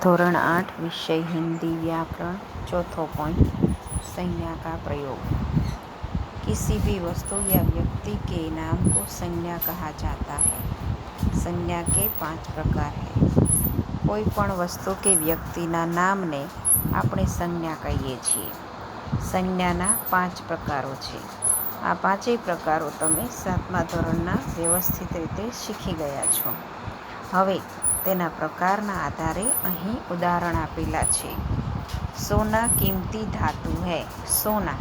धोरण 8 विषय हिंदी व्याकरण। चौथा पॉइंट, संज्ञा का प्रयोग। किसी भी वस्तु या व्यक्ति के नाम को संज्ञा कहा जाता है। संज्ञा के 5 प्रकार है। કોઈ પણ વસ્તુ કે વ્યક્તિના નામને આપણે સંજ્ઞા કહીએ છીએ. સંજ્ઞાના 5 પ્રકારો છે. આ 5 પ્રકારો તમે 7મા ધોરણના વ્યવસ્થિત રીતે શીખી ગયા છો. હવે તેના પ્રકારના આધારે અહીં ઉદાહરણ આપેલા છે. સોના कीमती धातु है, सोना.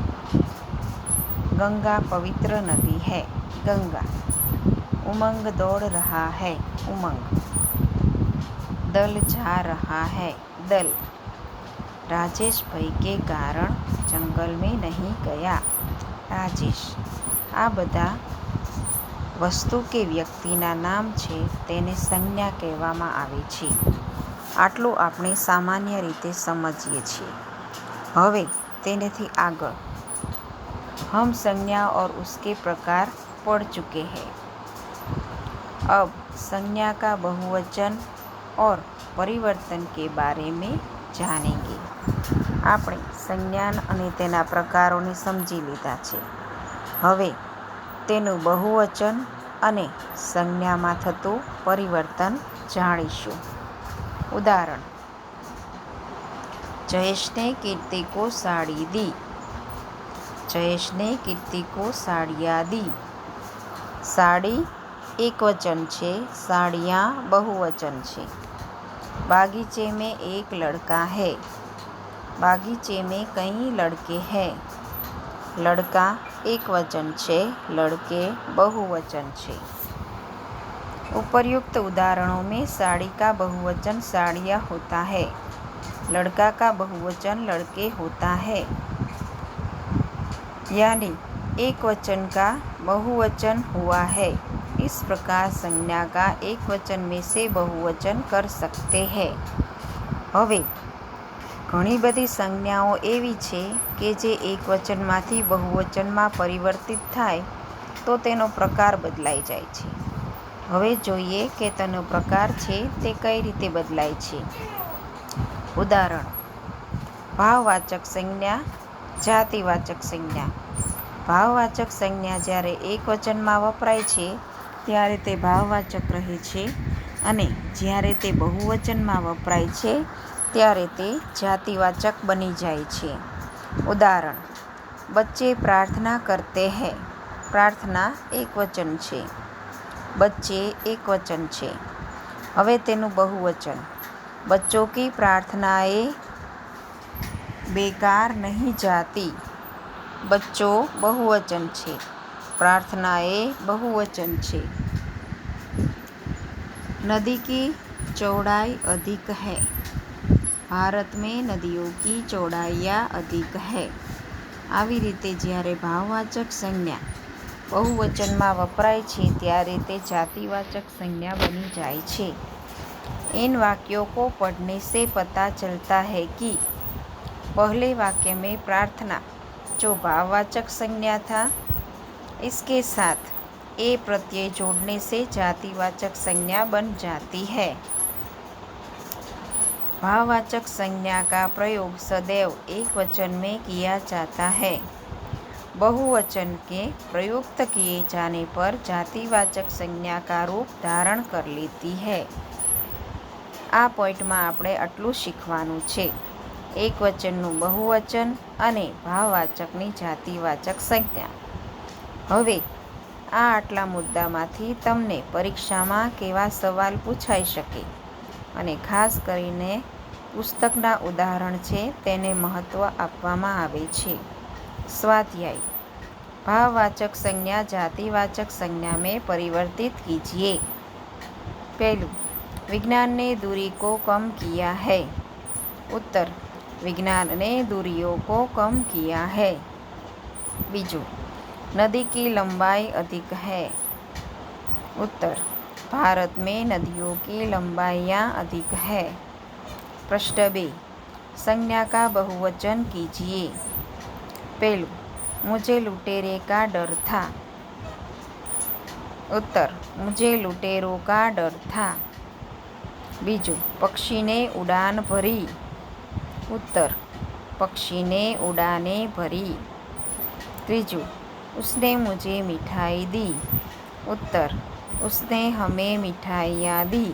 गंगा पवित्र नदी है, गंगा. उमंग दौड़ रहा है, उमंग. दल जा रहा है, दल. राजेश भय के कारण जंगल में नहीं गया, राजेश. આ બધા વસ્તુ કે વ્યક્તિના નામ છે તેને સંજ્ઞા કહેવામાં આવે છે. આટલું આપણે સામાન્ય રીતે સમજીએ છીએ. હવે તેનેથી આગળ हम संज्ञा और उसके प्रकार पढ़ चुके हैं. अब संज्ञा का बहुवचन और परिवर्तन के बारे में जानेंगे. આપણે સંજ્ઞા અને તેના પ્રકારોને સમજી લીધા છે. હવે તેનું બહુવચન અને સંજ્ઞામાં થતું પરિવર્તન જાણીશું. उदाहरण, जयेश ने कीर्ति को साड़ी दी. जयेश ने कीर्ति को साड़ियाँ दी. साड़ी एक वचन છે, साड़ियाँ बहुवचन છે. बागीचे में एक लड़का है. बागीचे में कई लड़के हैं. लड़का एक वचन છે, लड़के बहुवचन છે. उपर्युक्त उदाहरणों में साड़ी का बहुवचन साड़ियाँ होता है. लड़का का बहुवचन लड़के होता है. यानी एक वचन का बहुवचन हुआ है. इस प्रकार संज्ञा का एक वचन में से बहुवचन कर सकते हैं. હવે ઘણી બધી સંજ્ઞાઓ એવી છે કે જે એક વચનમાંથી બહુવચનમાં પરિવર્તિત થાય તો તેનો પ્રકાર બદલાઈ જાય છે. હવે જોઈએ કે તેનો પ્રકાર છે તે કઈ રીતે બદલાય છે. ઉદાહરણ, ભાવવાચક સંજ્ઞા, જાતિવાચક સંજ્ઞા. ભાવવાચક સંજ્ઞા જ્યારે એક વચનમાં વપરાય છે ત્યારે તે ભાવવાચક રહે છે અને જ્યારે તે બહુવચનમાં વપરાય છે ત્યારે તે જાતિવાચક બની જાય છે. ઉદાહરણ, બચ્ચે પ્રાર્થના કરતે હૈ. પ્રાર્થના એક વચન છે, બચ્ચે એક વચન છે. હવે તેનું બહુવચન, બચ્ચોं की प्रार्थनाएं बेकार नहीं जाती. बच्चों बहुवचन છે, प्रार्थनाएं बहुवचन છે. नदी की चौड़ाई अधिक है. भारत में नदियों की चौड़ाइयाँ अधिक है. આવી રીતે જ્યારે ભાવવાચક સંજ્ઞા બહુવચનમાં વપરાય છે ત્યારે તે જાતિવાચક संज्ञा बनी જાય છે. इन वाक्यों को पढ़ने से पता चलता है कि पहले वाक्य में प्रार्थना जो भाववाचक संज्ञा था, इसके साथ ए प्रत्यय जोड़ने से जातिवाचक संज्ञा बन जाती है. भाववाचक संज्ञा का प्रयोग सदैव एक वचन में किया जाता है. बहुवचन के प्रयुक्त किए जाने पर जातिवाचक संज्ञा का रूप धारण कर लेती है. આ પોઈન્ટમાં આપણે આટલું શીખવાનું છે. એક વચનનું બહુવચન અને ભાવવાચકની જાતિવાચક સંજ્ઞા. હવે આ આટલા મુદ્દામાંથી તમને પરીક્ષામાં કેવા સવાલ પૂછાઈ શકે અને ખાસ કરીને પુસ્તકના ઉદાહરણ છે તેને મહત્ત્વ આપવામાં આવે છે. સ્વાધ્યાય, भाववाचक संज्ञा जातिवाचक संज्ञा में परिवर्तित कीजिए. पहलू, विज्ञान ने दूरी को कम किया है. उत्तर, विज्ञान ने दूरियों को कम किया है. बीजू, नदी की लंबाई अधिक है. उत्तर, भारत में नदियों की लंबाइयाँ अधिक है. प्रश्न 2, संज्ञा का बहुवचन कीजिए. पहलू, मुझे लुटेरे का डर था. उत्तर, मुझे लुटेरों का डर था. બીજું, પક્ષીને ઉડાન ભરી. ઉત્તર, પક્ષીને ઉડાને ભરી. ત્રીજું, ઉસને મુझे मिठाई दी. ઉત્તર, ઉસને હમે મિઠાઈયાં દી.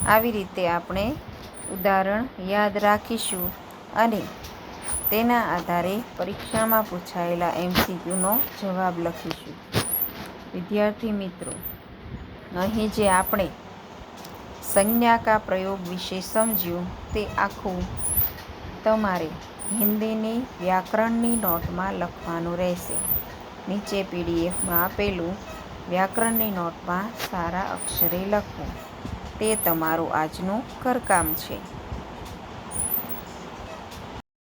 આવી રીતે આપણે ઉદાહરણ યાદ રાખીશું અને તેના આધારે પરીક્ષામાં પૂછાયેલા MCQનો જવાબ લખીશું. વિદ્યાર્થી મિત્રો, અહીં જે આપણે સંજ્ઞા કા પ્રયોગ વિશે સમજ્યું તે આખું તમારે હિન્દીની વ્યાકરણની નોટમાં લખવાનું રહેશે. નીચે PDFમાં આપેલું વ્યાકરણની નોટમાં સારા અક્ષરે લખવું તે તમારું આજનું ઘરકામ છે.